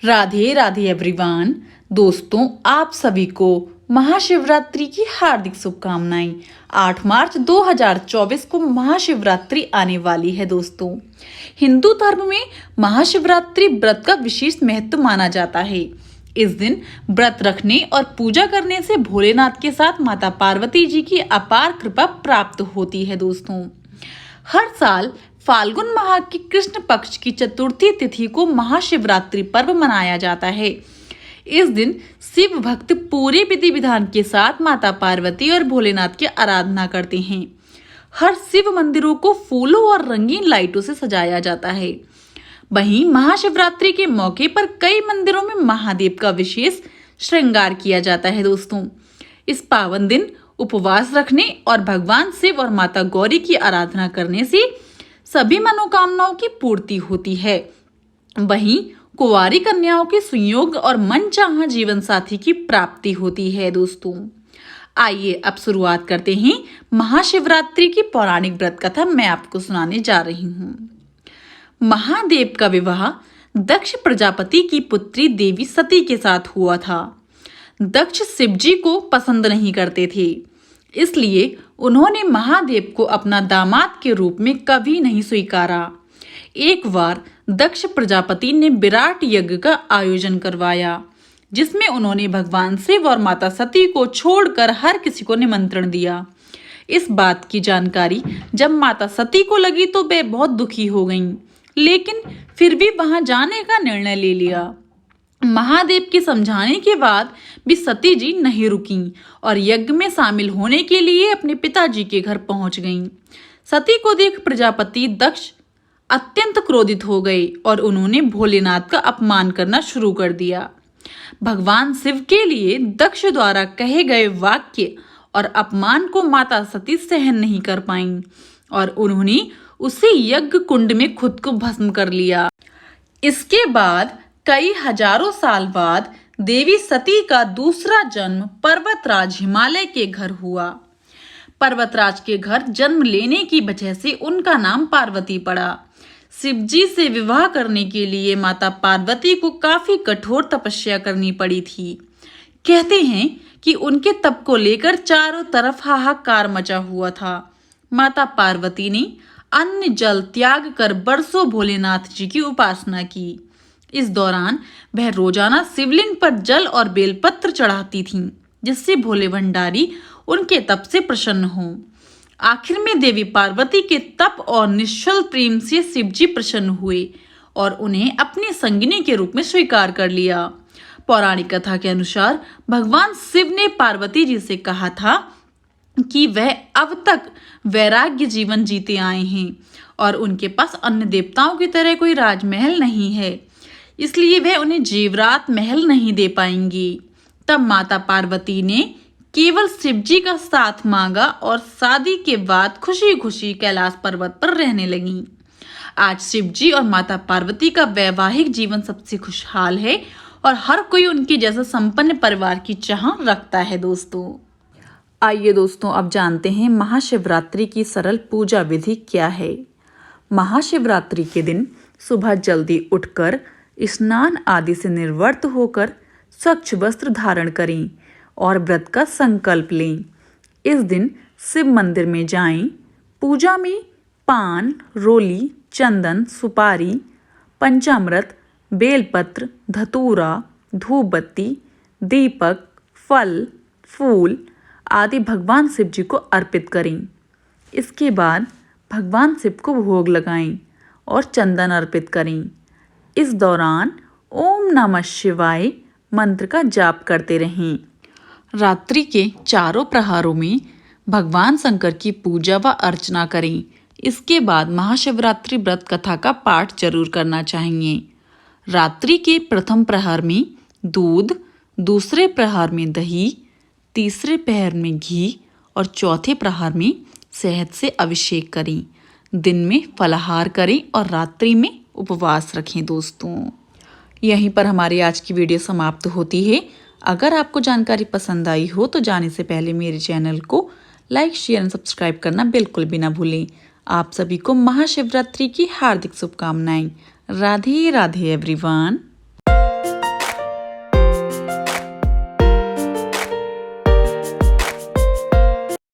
Radhe Radhe everyone. दोस्तों, आप सभी को महाशिवरात्रि की हार्दिक शुभकामनाएं। 8 मार्च 2024 को महाशिवरात्रि आने वाली है। दोस्तों, हिंदू धर्म में महाशिवरात्रि व्रत का विशेष महत्व माना जाता है। इस दिन व्रत रखने और पूजा करने से भोलेनाथ के साथ माता पार्वती जी की अपार कृपा प्राप्त होती है। दोस्तों, हर साल फाल्गुन माह की कृष्ण पक्ष की चतुर्थी तिथि को महाशिवरात्रि पर्व मनाया जाता है। इस दिन शिव भक्त पूरे विधि विधान के साथ माता पार्वती और भोलेनाथ की आराधना करते हैं। हर शिव मंदिरों को फूलों और रंगीन लाइटों से सजाया जाता है। वहीं महाशिवरात्रि के मौके पर कई मंदिरों में महादेव का विशेष श्रृंगार किया जाता है। दोस्तों, इस पावन दिन उपवास रखने और भगवान शिव और माता गौरी की आराधना करने से सभी मनोकामनाओं की पूर्ति होती है। वहीं कुंवारी कन्याओं के संयोग और मनचाहा जीवन साथी की प्राप्ति होती है। दोस्तों, आइए अब शुरुआत करते हैं महाशिवरात्रि की पौराणिक व्रत कथा। मैं आपको सुनाने जा रही हूँ। महादेव का विवाह दक्ष प्रजापति की पुत्री देवी सती के साथ हुआ था। दक्ष शिवजी को पसंद नहीं करते थे, इसलिए उन्होंने महादेव को अपना दामाद के रूप में कभी नहीं स्वीकारा। एक बार दक्ष प्रजापति ने विराट यज्ञ का आयोजन करवाया, जिसमें उन्होंने भगवान शिव और माता सती को छोड़कर हर किसी को निमंत्रण दिया। इस बात की जानकारी जब माता सती को लगी तो वे बहुत दुखी हो गईं, लेकिन फिर भी वहां जाने का निर्णय ले लिया। महादेव के समझाने के बाद भी सती जी नहीं रुकीं और यज्ञ में शामिल होने के लिए अपने पिताजी के घर पहुंच गईं। सती को देख प्रजापति दक्ष अत्यंत क्रोधित हो गए और उन्होंने भोलेनाथ का अपमान करना शुरू कर दिया। भगवान शिव के लिए दक्ष द्वारा कहे गए वाक्य और अपमान को माता सती सहन नहीं कर पाईं और उन्होंने उसी यज्ञ कुंड में खुद को भस्म कर लिया। इसके बाद कई हजारों साल बाद देवी सती का दूसरा जन्म पर्वतराज हिमालय के घर हुआ। पर्वतराज के घर जन्म लेने की वजह से उनका नाम पार्वती पड़ा। शिवजी से विवाह करने के लिए माता पार्वती को काफी कठोर तपस्या करनी पड़ी थी। कहते हैं कि उनके तप को लेकर चारों तरफ हाहाकार मचा हुआ था। माता पार्वती ने अन्न जल त्याग कर बरसों भोलेनाथ जी की उपासना की। इस दौरान वह रोजाना शिवलिंग पर जल और बेलपत्र चढ़ाती थीं, जिससे भोले भंडारी उनके तप से प्रसन्न हों। आखिर में देवी पार्वती के तप और निश्चल प्रेम से शिवजी प्रसन्न हुए और उन्हें अपनी संगिनी के रूप में स्वीकार कर लिया। पौराणिक कथा के अनुसार भगवान शिव ने पार्वती जी से कहा था कि वह अब तक वैराग्य जीवन जीते आए हैं और उनके पास अन्य देवताओं की तरह कोई राजमहल नहीं है, इसलिए वह उन्हें जेवरात महल नहीं दे पाएंगी। तब माता पार्वती ने केवल शिवजी का साथ मांगा और शादी के बाद खुशी खुशी कैलाश पर्वत पर रहने लगी। आज शिवजी और माता पार्वती का वैवाहिक जीवन सबसे खुशहाल है और हर कोई उनके जैसा संपन्न परिवार की चाह रखता है। दोस्तों, आइए दोस्तों अब जानते हैं महाशिवरात्रि की सरल पूजा विधि क्या है। महाशिवरात्रि के दिन सुबह जल्दी उठकर स्नान आदि से निर्वृत्त होकर स्वच्छ वस्त्र धारण करें और व्रत का संकल्प लें। इस दिन शिव मंदिर में जाएं। पूजा में पान, रोली, चंदन, सुपारी, पंचामृत, बेलपत्र, धतूरा, धूप बत्ती, दीपक, फल, फूल आदि भगवान शिव जी को अर्पित करें। इसके बाद भगवान शिव को भोग लगाएं और चंदन अर्पित करें। इस दौरान ओम नमः शिवाय मंत्र का जाप करते रहें। रात्रि के चारों प्रहरों में भगवान शंकर की पूजा व अर्चना करें। इसके बाद महाशिवरात्रि व्रत कथा का पाठ जरूर करना चाहिए। रात्रि के प्रथम प्रहर में दूध, दूसरे प्रहर में दही, तीसरे प्रहर में घी और चौथे प्रहर में शहद से अभिषेक करें। दिन में फलाहार करें और रात्रि में उपवास रखें। दोस्तों, यहीं पर हमारी आज की वीडियो समाप्त होती है। अगर आपको जानकारी पसंद आई हो तो जाने से पहले मेरे चैनल को लाइक, शेयर और सब्सक्राइब करना बिल्कुल भी ना भूलें। आप सभी को महाशिवरात्रि की हार्दिक शुभकामनाएं। राधे राधे एवरीवन।